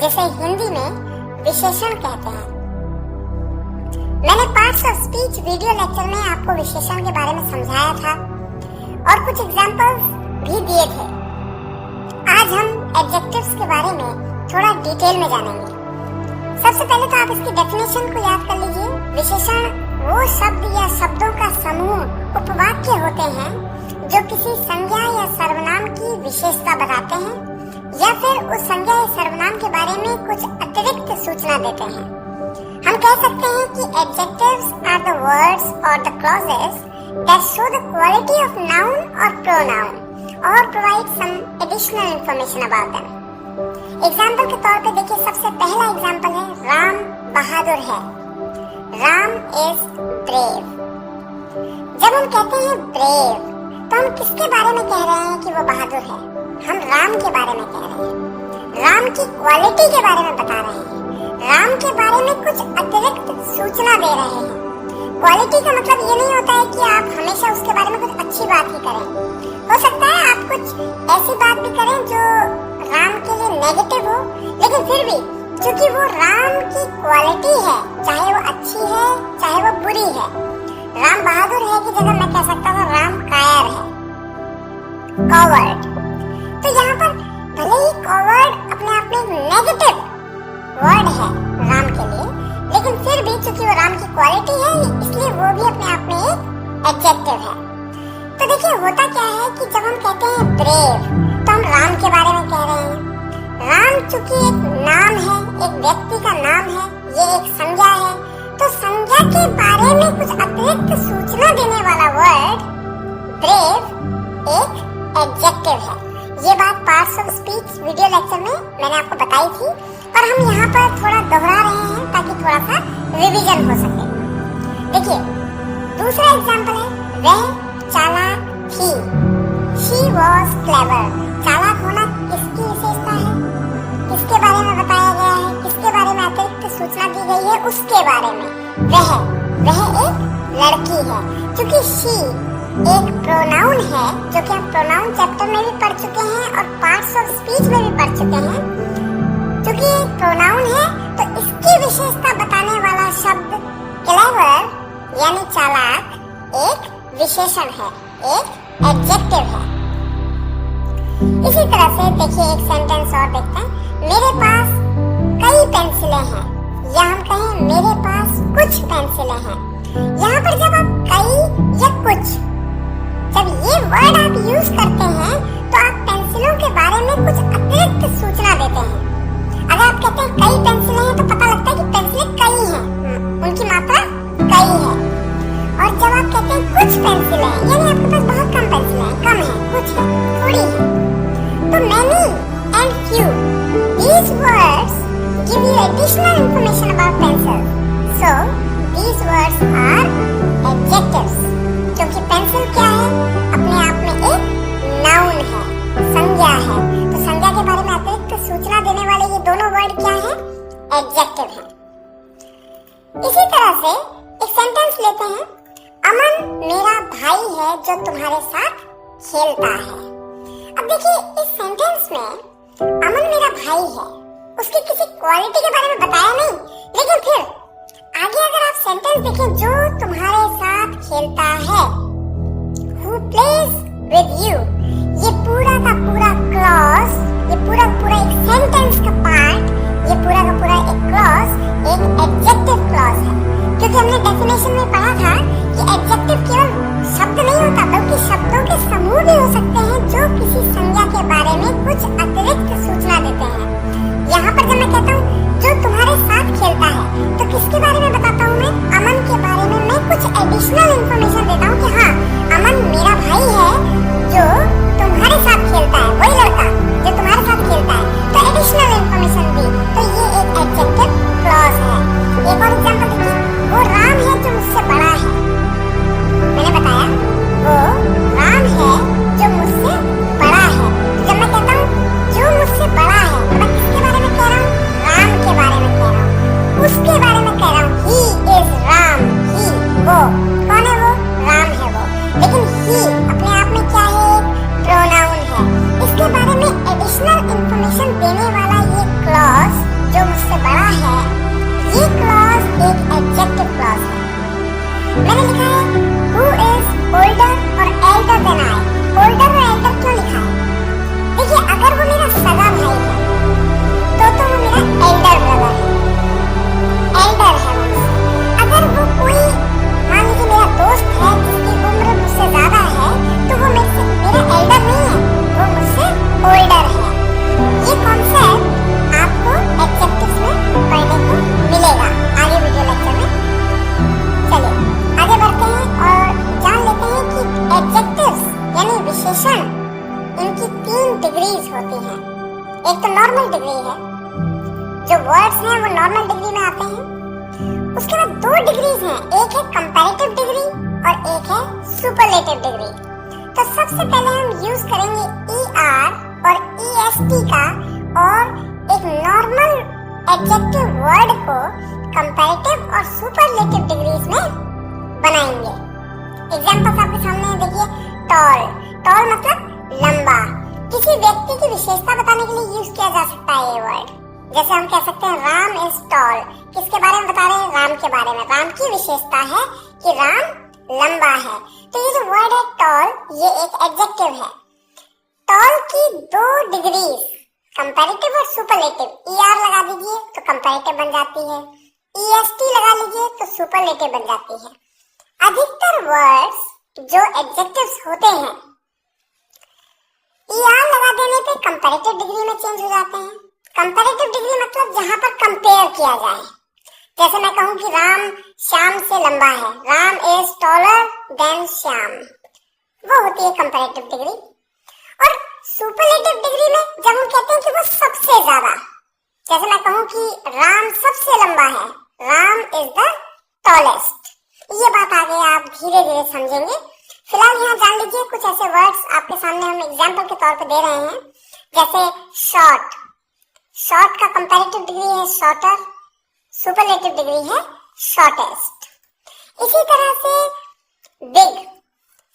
जिसे हिंदी में विशेषण कहते हैं। मैंने parts of speech video lecture में आपको विशेषण के बारे में समझाया था और कुछ एग्जांपल्स भी दिए थे। आज हम एडजेक्टिव्स के बारे में थोड़ा डिटेल में जानेंगे। सबसे पहले तो आप इसकी डेफिनेशन को याद कर लीजिए। विशेषण वो शब्द या शब्दों का समूह, उपवाक्य होते हैं जो किसी संज्ञा या सर्वनाम की विशेषता बताते हैं या फिर उस संज्ञा या सर्वनाम के बारे में कुछ अतिरिक्त सूचना देते हैं। हम कह सकते हैं कि एडजेक्टिव्स आर द वर्ड्स और the clauses that show the quality of noun और प्रोनाउन और provide some additional information about them. Example के तौर पे देखिए, सबसे पहला एग्जाम्पल है राम बहादुर है। Ram is brave. जब हम कहते हैं ब्रेव तो हम किसके बारे में कह रहे हैं कि वो बहादुर है? हम राम के बारे में कह रहे हैं। राम की क्वालिटी के बारे में बता रहे हैं। राम के बारे में कुछ अतिरिक्त सूचना दे रहे हैं। क्वालिटी का मतलब ये नहीं होता है कि आप हमेशा उसके बारे में कुछ अच्छी बात ही करें। हो सकता है आप कुछ ऐसी बात भी करें जो राम के लिए नेगेटिव हो, लेकिन फिर भी क्योंकि वो राम की क्वालिटी है, चाहे वो अच्छी है चाहे वो बुरी है। राम बहादुर है की जगह मैं कह सकता हूँ राम कायर है, कॉवर्ड। तो यहाँ पर भले ही कॉवर्ड अपने आप में एक नेगेटिव वर्ड है राम के लिए, लेकिन फिर भी क्योंकि वो राम की क्वालिटी है इसलिए वो भी अपने आप में एक एडजेक्टिव है। तो देखिए होता क्या है कि जब हम कहते हैं ब्रेव तो हम राम के बारे में कह रहे हैं। राम चूंकि एक नाम है, एक व्यक्ति का नाम है, ये एक संज्ञा है, तो संज्ञा के बारे में कुछ अतिरिक्त सूचना देने वाला वर्ड ब्रेव एक एडजेक्टिव है। ये बात parts of speech video lecture में मैंने आपको बताई थी, पर हम यहाँ पर थोड़ा दोहरा रहे हैं ताकि थोड़ा सा रिवीजन हो सके। देखिए दूसरा एग्जाम्पल है वह चालाक थी। She was clever। चालाक होना किसकी विशेषता है? किसके बारे में बताया गया है? किसके बारे में अतिरिक्त सूचना दी गई है? उसके बारे में। वह एक लड़की है, क्योंकि she एक प्रोनाउन है जो कि हम प्रोनाउन चैप्टर में भी पढ़ चुके हैं और पार्ट्स ऑफ स्पीच में भी पढ़ चुके हैं। क्योंकि एक प्रोनाउन है तो इसकी विशेषता बताने वाला शब्द क्लेवर यानी चालाक एक विशेषण है, एक एडजेक्टिव है। इसी तरह से देखिए एक सेंटेंस और देखते हैं। मेरे पास कई पेंसिलें हैं, या हम कहें मेरे पास कुछ पेंसिलें हैं। यहाँ पर जब आप कई या कुछ, जब ये वर्ड आप यूज करते हैं तो आप पेंसिलों के बारे में कुछ अतिरिक्त सूचना देते हैं। अगर आप कहते हैं कई पेंसिलें हैं तो पता लगता है कि पेंसिलें कई हैं, उनकी मात्रा कई है। और जब आप कहते हैं कुछ पेंसिलें हैं यानी आपके पास बहुत कम पेंसिलें हैं, कम है, कुछ है, थोड़ी है। तो many and few, these words give you additional information about pencil. So these words are adjectives. क्योंकि पेंसिल क्या है? अपने आप में एक नाउन है, संज्ञा है। तो संज्ञा के बारे में अतिरिक्त सूचना देने वाले ये दोनों वर्ड क्या है? एडजेक्टिव है। इसी तरह से एक सेंटेंस लेते हैं। अमन मेरा भाई है जो तुम्हारे साथ खेलता है। अब देखिए इस सेंटेंस में अमन मेरा भाई है, उसकी किसी क्वालिटी के बारे में बताया नहीं, लेकिन फिर आगे अगर आप सेंटेंस देखें, जो तुम्हारे साथ खेलता है, who plays with you, ये पूरा का पूरा क्लॉज, ये पूरा का पूरा एक सेंटेंस का पार्ट, ये पूरा का पूरा एक क्लॉज एक एडजेक्टिव क्लॉज है। क्योंकि हमने डेफिनेशन में पढ़ा था कि एडजेक्टिव केवल शब्द नहीं होता बल्कि शब्दों के समूह भी हो सकते हैं जो किसी संज्ञा के बारे में कुछ अतिरिक्त सूचना देते हैं। यहाँ पर जब मैं कहता हूँ जो तुम्हारे साथ खेलता है, तो किसके बारे में बताता हूँ मैं? अमन के बारे में मैं कुछ एडिशनल इंफॉर्मेशन देता हूँ कि हाँ अमन मेरा भाई है जो तुम्हारे साथ खेलता है, वही लड़का जो तुम्हारे साथ खेलता है। तो एडिशनल इंफॉर्मेशन दी, तो ये एक एडजेक्टिव क्लॉज है। एक और एग्जांपल देखिए, वो राम है जो मुझसे बड़ा है। एक एडजेक्टिव क्लॉज है। मैंने लिखा है हु इज ओल्डर और एल्डर देन आई। ओल्डर और एल्डर क्यों लिखा है? देखिए, अगर वो मेरा सगा भाई है तो वो मेरा एल्डर ब्रदर है, एल्डर है वो। अगर वो कोई मान लीजिए मेरा दोस्त है जिसकी उम्र मुझसे ज्यादा है तो वो मेरा एल्डर नहीं है, वो मुझसे ओल्डर है। ये कॉन्सेप्ट आपको एडजेक्टिव्स में पढ़ने को मिलेगा आगे वीडियो लेक्चर में। चलिए आगे बढ़ते हैं और जान लेते हैं कि एडजेक्टिव्स यानी विशेषण, इनकी 3 डिग्रीज होती हैं। एक तो नॉर्मल डिग्री है, जो वर्ड्स हैं वो नॉर्मल डिग्री में आते हैं। उसके बाद 2 डिग्रीज हैं, एक है कंपैरेटिव डिग्री और एक है सुपरलेटिव डिग्री। तो सबसे पहले हम यूज करेंगे ER और EST का और एक नॉर्मल एडजेक्टिव वर्ड को कंपैरेटिव और सुपरलेटिव डिग्रीज में बनाएंगे। एग्जांपल्स आपके सामने है, देखिए टॉल। टॉल मतलब लंबा। किसी व्यक्ति की विशेषता बताने के लिए यूज किया जा सकता है ये वर्ड। जैसे हम कह सकते हैं राम इज टॉल। किसके बारे में बता रहे हैं? राम के बारे में। राम की विशेषता है कि राम लंबा है। तो ये जो वर्ड है टॉल, ये एक एडजेक्टिव है। टॉल की 2 डिग्रीज, कंपैरेटिव और सुपरलेटिव। ER लगा दीजिए तो कंपैरेटिव बन जाती है, EST लगा लीजिए तो सुपरलेटिव बन जाती है। अधिकतर वर्ड्स जो एडजेक्टिव्स होते हैं ER लगा देने पे कंपैरेटिव डिग्री में चेंज हो जाते हैं। कंपैरेटिव डिग्री मतलब जहां पर कंपेयर किया जाए। जैसे मैं कहूं कि राम श्याम से लंबा है, Ram is taller than Shyam, वो होती है कंपैरेटिव डिग्री। और सुपरलेटिव डिग्री में जब हम कहते हैं कि वो सबसे ज्यादा, जैसे मैं कहूं कि राम सबसे लंबा है, राम इज द टॉलेस्ट। ये बात आगे आप धीरे धीरे समझेंगे। फिलहाल यहाँ जान लीजिए कुछ ऐसे वर्ड्स आपके सामने हम एग्जाम्पल के तौर पे दे रहे हैं। जैसे शॉर्ट, शॉर्ट का कंपैरेटिव डिग्री है शॉर्टर, सुपरलेटिव डिग्री है शॉर्टेस्ट। इसी तरह से बिग,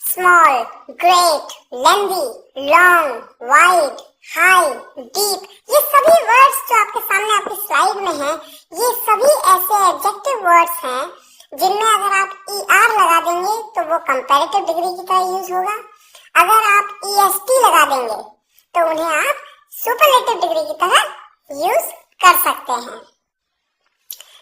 स्मॉल, ग्रेट, लेंदी, लॉन्ग, वाइड, हाई, डीप, ये सभी वर्ड्स जो आपके सामने आपकी स्लाइड में हैं, ये सभी ऐसे एडजेक्टिव वर्ड्स हैं जिनमें अगर आप ER लगा देंगे तो वो कंपैरेटिव डिग्री की तरह यूज होगा। अगर आप EST लगा देंगे तो उन्हें आप सुपरलेटिव डिग्री की तरह यूज कर सकते हैं।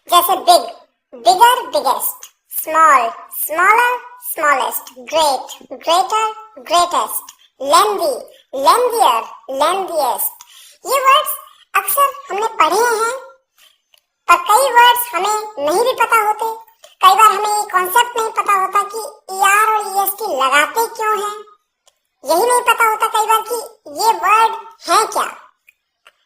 जैसे big, bigger, biggest, small, smaller, smallest, great, greater, greatest, lengthy, lengthier, lengthiest. ये वर्ड्स अक्सर हमने पढ़े हैं, पर कई वर्ड्स हमें नहीं भी पता होते। कई बार हमें ये कॉन्सेप्ट नहीं पता होता कि ER और EST लगाते क्यों हैं। यही नहीं पता होता कई बार कि ये वर्ड है क्या।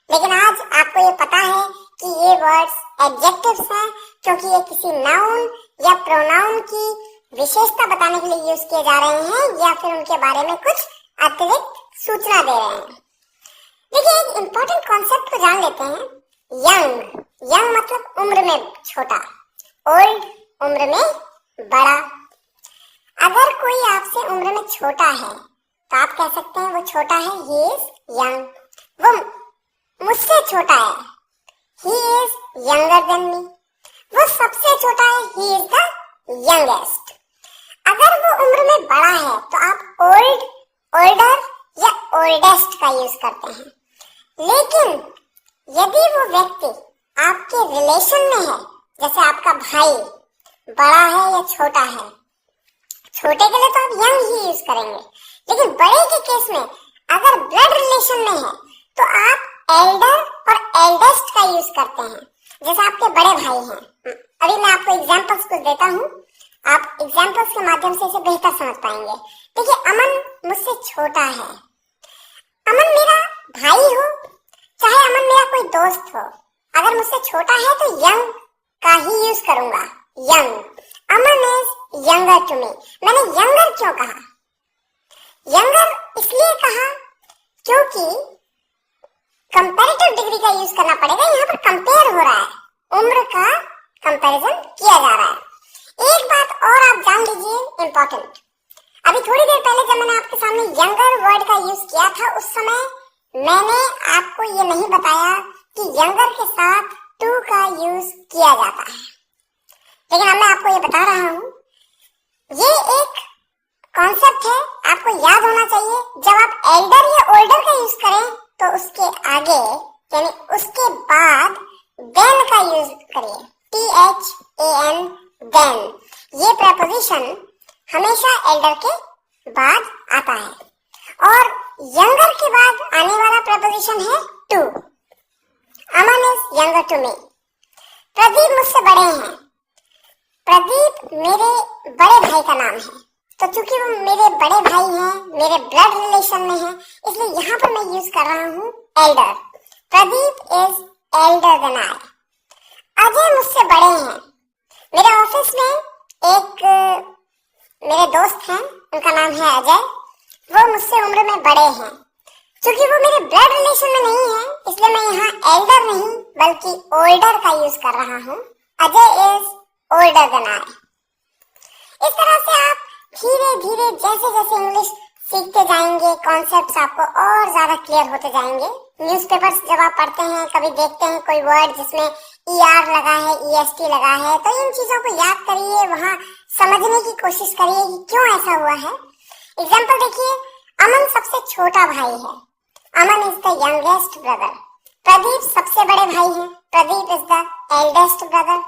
लेकिन आज आपको ये पता है कि ये वर्ड्स एडजेक्टिव्स हैं, क्योंकि ये किसी नाउन या प्रोनाउन की विशेषता बताने के लिए यूज किए जा रहे हैं या फिर उनके बारे में कुछ अतिरिक्त सूचना दे रहे हैं। देखिए, एक इम्पोर्टेंट कॉन्सेप्ट को जान लेते हैं। यंग, यंग मतलब उम्र में छोटा, ओल्ड उम्र में बड़ा। अगर कोई आपसे उम्र में छोटा है तो आप कह सकते हैं वो छोटा है, ही इज यंग। वो मुझसे छोटा है, he is younger than me. वो सबसे छोटा है, ही इज द यंगेस्ट। अगर वो उम्र में बड़ा है तो आप ओल्ड, ओल्डर या ओल्डेस्ट का यूज करते हैं। लेकिन यदि वो व्यक्ति आपके रिलेशन में है, जैसे आपका भाई बड़ा है या छोटा है, छोटे के लिए तो आप यंग ही यूज करेंगे। लेकिन बड़े के केस में अगर ब्लड रिलेशन में है तो आप एल्डर और एल्डेस्ट का यूज करते हैं। जैसे आपके बड़े भाई हैं, अभी मैं आपको एग्जांपल्स कुछ देता हूँ, आप एग्जांपल्स के माध्यम से इसे बेहतर समझ पाएंगे। देखिए, अमन मुझसे छोटा है। अमन मेरा भाई हो चाहे अमन मेरा कोई दोस्त हो, अगर मुझसे छोटा है तो यंग का ही यूज करूंगा, young. Aman is younger to me. मैंने यंगर क्यों कहा? यंगर इसलिए कहा क्योंकि कंपैरेटिव डिग्री का यूज करना पड़ेगा। यहाँ पर कंपेयर हो रहा है, उम्र का कंपैरिजन किया जा रहा है। एक बात और आप जान लीजिए इंपॉर्टेंट। अभी थोड़ी देर पहले जब मैंने आपके सामने यंगर वर्ड का यूज किया था, उस समय मैंने आपको ये नहीं बताया कि यंगर के साथ टू का यूज किया जाता है। लेकिन अब मैं आपको ये बता रहा हूँ, ये एक कॉन्सेप्ट है, आपको याद होना चाहिए। जब आप एल्डर या ओल्डर का यूज करें तो उसके आगे यानी उसके बाद देन का यूज करिए, THAN, देन। ये प्रपोजिशन हमेशा एल्डर के बाद आता है। और यंगर के बाद आने वाला प्रपोजिशन है to. Aman is younger to me. Pradeep मुझसे बड़े हैं। प्रदीप मेरे बड़े भाई का नाम है, तो चूंकि वो मेरे बड़े भाई हैं, मेरे ब्लड रिलेशन में हैं, इसलिए यहाँ पर मैं यूज कर रहा हूँ elder. Pradeep is elder than I. Ajay मुझसे बड़े हैं। मेरे ऑफिस में एक मेरे दोस्त हैं, उनका नाम है अजय। वो मुझसे उम्र में बड़े हैं। चूंकि वो मेरे ब्लड रिलेशन में नहीं है, इसलिए मैं यहाँ एल्डर नहीं बल्कि ओल्डर का यूज कर रहा हूँ। Ajay is older than I. इस तरह से आप धीरे धीरे जैसे जैसे इंग्लिश सीखते जाएंगे, कॉन्सेप्ट्स आपको और ज्यादा क्लियर होते जाएंगे। न्यूज़पेपर्स जब आप पढ़ते हैं, कभी देखते हैं कोई वर्ड जिसमें ER लगा है, EST लगा है, तो इन चीजों को याद करिए, वहां समझने की कोशिश करिए कि क्यों ऐसा हुआ है। एग्जाम्पल देखिए, अमन सबसे छोटा भाई है। Aman is the youngest brother. Pradeep सबसे बड़े भाई हैं। Pradeep is the eldest brother.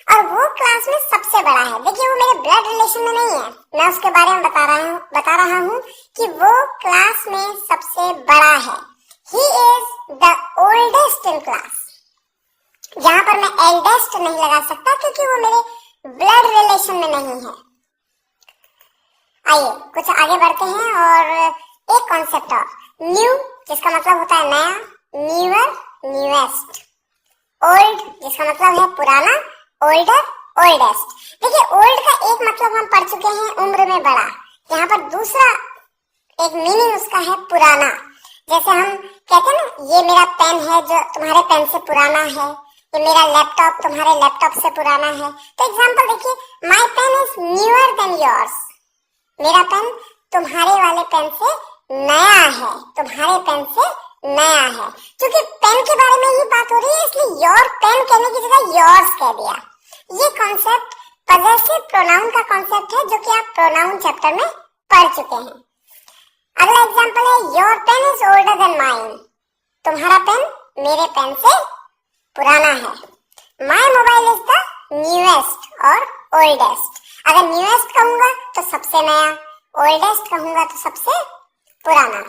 और वो क्लास में सबसे बड़ा है। देखिए, वो मेरे ब्लड रिलेशन में नहीं है, मैं उसके बारे में बता रहा हूँ कि वो क्लास में सबसे बड़ा है। He is the oldest in class। यहाँ पर मैं एल्डेस्ट नहीं लगा सकता क्योंकि वो मेरे ब्लड रिलेशन में नहीं है। आइए कुछ आगे बढ़ते हैं और एक कॉन्सेप्ट और, न्यू जिसका मतलब होता है नया, न्यूअर, न्यूएस्ट। ओल्ड जिसका मतलब है पुराना, ओल्डर, ओल्डेस्ट। देखिए, ओल्ड का एक मतलब हम पढ़ चुके हैं, उम्र में बड़ा। यहाँ पर दूसरा एक मीनिंग उसका है पुराना। जैसे हम कहते हैं ना, ये मेरा पेन है जो तुम्हारे पेन से पुराना है, ये मेरा लैपटॉप तुम्हारे लैपटॉप से पुराना है। तो एग्जांपल देखिए, my pen is newer than yours. मेरा पेन तुम्हारे वाले पेन से नया है, तुम्हारे पेन से नया है। क्योंकि पेन के बारे में ही बात हो रही है, इसलिए योर पेन कहने की जगह योर्स कह दिया। ये कॉन्सेप्ट पजेसिव प्रोनाउन का कॉन्सेप्ट है, जो कि आप प्रोनाउन चैप्टर में पढ़ चुके हैं। अगला एग्जांपल है, your pen is older than mine. तुम्हारा पेन मेरे पेन से पुराना है। My mobile is the newest और ओल्डेस्ट। अगर न्यूएस्ट कहूंगा तो सबसे नया, ओल्डेस्ट कहूंगा तो सबसे पुराना।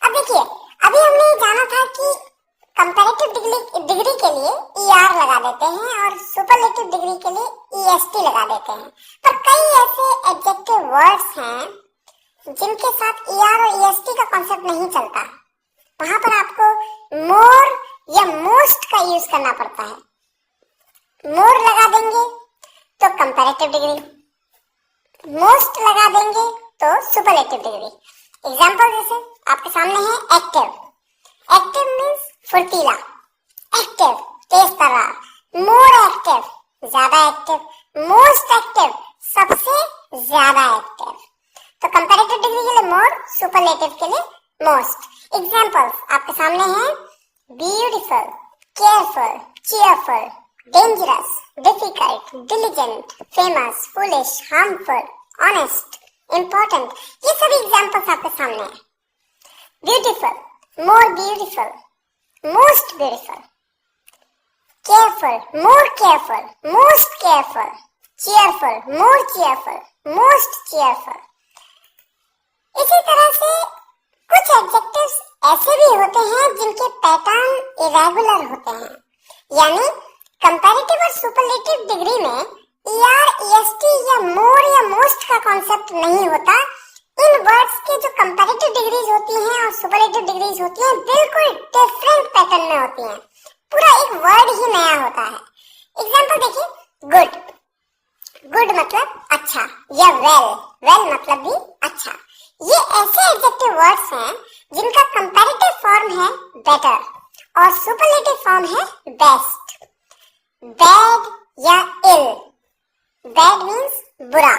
अब देखिए, अभी हमने जाना था कि कंपैरेटिव डिग्री के लिए ER लगा देते हैं और सुपरलेटिव डिग्री के लिए EST लगा देते हैं। पर कई ऐसे एडजेक्टिव वर्ड्स हैं जिनके साथ ER और EST का कॉन्सेप्ट नहीं चलता। वहां पर आपको मोर या मोस्ट का यूज करना पड़ता है। मोर लगा देंगे तो कंपैरेटिव डिग्री, मोस्ट लगा देंगे तो सुपरलेटिव डिग्री। एग्जांपल जैसे आपके सामने है एक्टिव। एक्टिव मींस फुर्तीला, एक्टिव तेज तर्रार, मोर एक्टिव ज्यादा एक्टिव, मोस्ट एक्टिव सबसे ज्यादा एक्टिव। तो कंपैरेटिव डिग्री के लिए मोर, सुपरलेटिव के लिए मोस्ट। एग्जांपल्स आपके सामने हैं, beautiful, careful, cheerful, dangerous, difficult, diligent, famous, foolish, harmful, honest, important. ये सभी एग्जांपल्स आपके सामने हैं। Beautiful, more beautiful, most beautiful, careful, more careful, most careful, cheerful, more cheerful, most cheerful. इसी तरह से कुछ एडजेक्टिव्स ऐसे भी होते हैं जिनके पैटर्न इरेगुलर होते हैं, यानी कंपैरेटिव और सुपरलेटिव डिग्री में ER, EST या मोर या मोस्ट का कॉन्सेप्ट नहीं होता। इन वर्ड्स के जो कंपैरेटिव डिग्रीज होती हैं और सुपरलेटिव डिग्रीज होती हैं, बिल्कुल डिफरेंट पैटर्न में होती हैं। पूरा एक वर्ड ही नया होता है। एग्जांपल देखिए, गुड। गुड मतलब अच्छा या वेल, वेल मतलब भी अच्छा। ये ऐसे एडजेक्टिव वर्ड्स हैं जिनका कंपैरेटिव फॉर्म है बेटर और सुपरलेटिव फॉर्म है बेस्ट। बैड या इल, बैड मीन्स बुरा,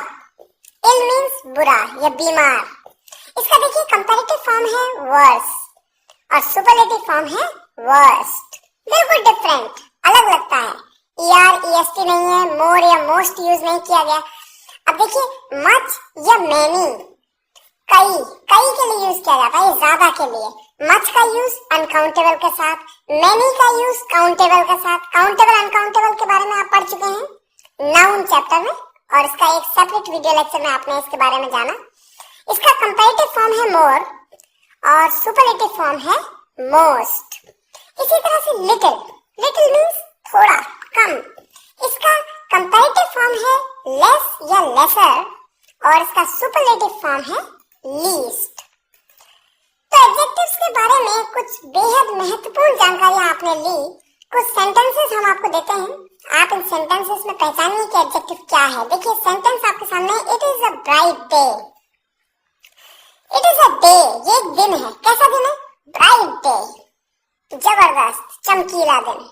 इल मीन्स बुरा या बीमार। इसका देखिए कंपैरेटिव फॉर्म है वर्स और सुपरलेटिव फॉर्म है वर्स्ट। बिल्कुल डिफरेंट, अलग लगता है। ER EST नहीं है, मोर या मोस्ट यूज नहीं किया गया। अब देखिए मच या मैनी, कई के लिए यूज किया जाता है, ज्यादा के लिए। मच का यूज अनकाउंटेबल के साथ, मैनी का यूज काउंटेबल के साथ। काउंटेबल अनकाउंटेबल के बारे में आप पढ़ चुके हैं नाउन चैप्टर में, और इसका एक सेपरेट वीडियो लेक्चर में आपने इसके बारे में जाना। इसका कंपैरेटिव फॉर्म है मोर और सुपरलेटिव फॉर्म है मोस्ट। इसी तरह से लिटिल, लिटिल मीन्स थोड़ा, कम। इसका कंपैरेटिव फॉर्म है लेस या लेसर, और इसका सुपरलेटिव फॉर्म है लीस्ट। तो एडजेक्टिव्स के बारे में कुछ बेहद महत्वपूर्ण जानकारी आपने ली। कुछ सेंटेंसेस हम आपको देते हैं, आप इन सेंटेंसेस में पहचानिए कि एडजेक्टिव क्या है। देखिए सेंटेंस आपके सामने, it is a bright day. It is a day, ये एक दिन है। कैसा दिन है? ब्राइट डे, जबरदस्त, चमकीला दिन।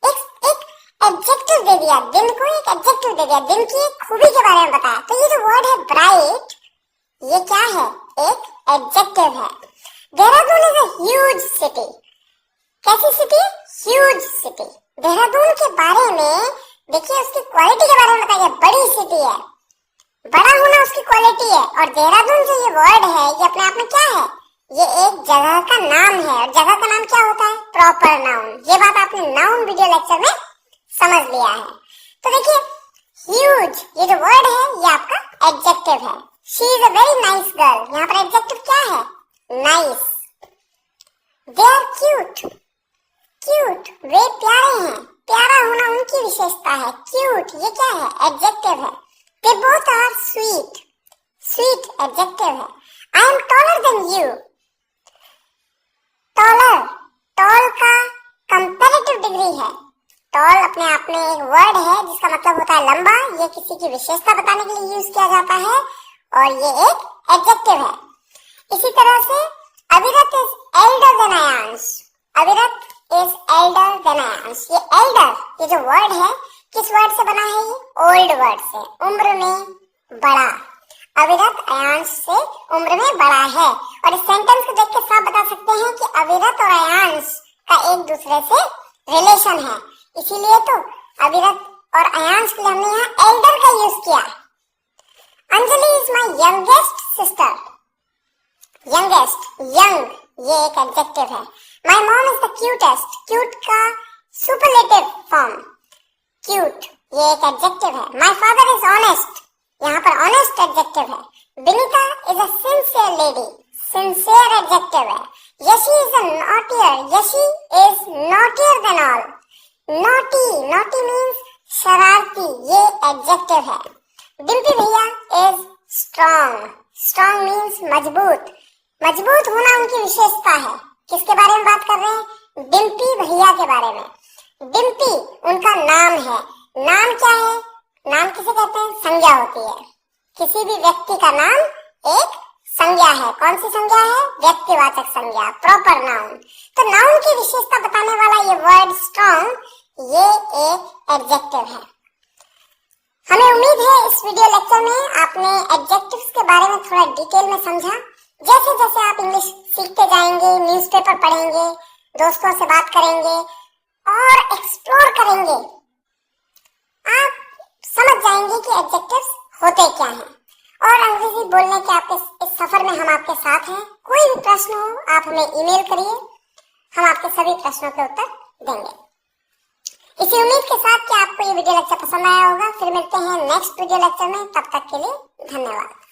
एक एडजेक्टिव दे दिया, दिन को एक एडजेक्टिव दे दिया, दिन की एक खूबी के बारे में बताया। तो ये जो वर्ड है ब्राइट, ये क्या है? एक एडजेक्टिव है। Dehradun is a huge city. कैसी सिटी? Huge city. देहरादून के बारे में देखिए, उसकी क्वालिटी के बारे में बताइए। बड़ी सिटी है, बड़ा होना उसकी क्वालिटी है। और देहरादून जो ये वर्ड है, ये अपने आप में क्या है? ये एक जगह का नाम है। और जगह का नाम क्या होता है? Proper noun. ये बात आपने नाउन वीडियो लेक्चर में समझ लिया है। तो देखिए ह्यूज, ये जो वर्ड है, ये आपका एडजेक्टिव है। She is a very nice girl, यहाँ पर एडजेक्टिव क्या है? Nice. They are cute, cute, वे प्यारे हैं। प्यारा होना उनकी विशेषता है। क्यूट, ये क्या है? एडजेक्टिव है। They both are sweet, sweet adjective है। I am taller than you. Taller, tall का कंपैरेटिव डिग्री है। टॉल अपने आप में एक वर्ड है जिसका मतलब होता है लंबा। ये किसी की विशेषता बताने के लिए यूज किया जाता है, और ये एक एडजेक्टिव है। इसी तरह से अविरत इज एल्डर देन अयांश। अविरत इज एल्डर देन अयांश। ये एल्डर, ये जो वर्ड है, किस वर्ड से बना है? ये ओल्ड वर्ड से, उम्र में बड़ा। अविरत अयांश से उम्र में बड़ा है। और इस सेंटेंस को देख के साफ बता सकते हैं कि अविरत और अयांश का एक दूसरे से रिलेशन है। इसीलिए तो अविरत और अयांश के लिए हमने यहाँ एल्डर का यूज किया। Anjali is my youngest sister. Youngest, young, ये एक एडजेक्टिव है। My mom is the cutest. Cute का सुपरलेटिव फॉर्म क्यूट, ये एक एडजेक्टिव है। माई फादर इज ऑनेस्ट, यहाँ पर ऑनेस्ट एडजेक्टिव है। Binita is a sincere lady. Sincere adjective है। Yashi is a naughtier. Yashi is naughtier than all. Naughty, naughty means शरारती, ये एडजेक्टिव है। डिम्पी भैया इज स्ट्रॉन्ग। स्ट्रॉन्ग मीन्स मजबूत। मजबूत होना उनकी विशेषता है। किसके बारे में बात कर रहे हैं? डिम्पी भैया के बारे में। डिम्पी उनका नाम है। नाम क्या है? नाम किसे कहते हैं? संज्ञा होती है। किसी भी व्यक्ति का नाम एक संज्ञा है। कौन सी संज्ञा है? व्यक्तिवाचक संज्ञा, प्रॉपर नाउन। तो नाउन की विशेषता बताने वाला ये वर्ड स्ट्रॉन्ग, ये एक एडजेक्टिव है। हमें उम्मीद है इस वीडियो लेक्चर में आपने एडजेक्टिव्स के बारे में थोड़ा डिटेल में समझा। जैसे जैसे आप इंग्लिश सीखते जाएंगे, न्यूज़पेपर पढ़ेंगे, दोस्तों से बात करेंगे और एक्सप्लोर करेंगे, आप समझ जाएंगे कि एडजेक्टिव्स होते क्या हैं। और अंग्रेजी बोलने के आपके इस सफर में हम आपके साथ हैं। कोई भी प्रश्न हो आप हमें ईमेल करिए, हम आपके सभी प्रश्नों के उत्तर देंगे। इसी उम्मीद के साथ कि आपको ये वीडियो लेक्चर पसंद आया होगा। फिर मिलते हैं नेक्स्ट वीडियो लेक्चर में, तब तक के लिए धन्यवाद।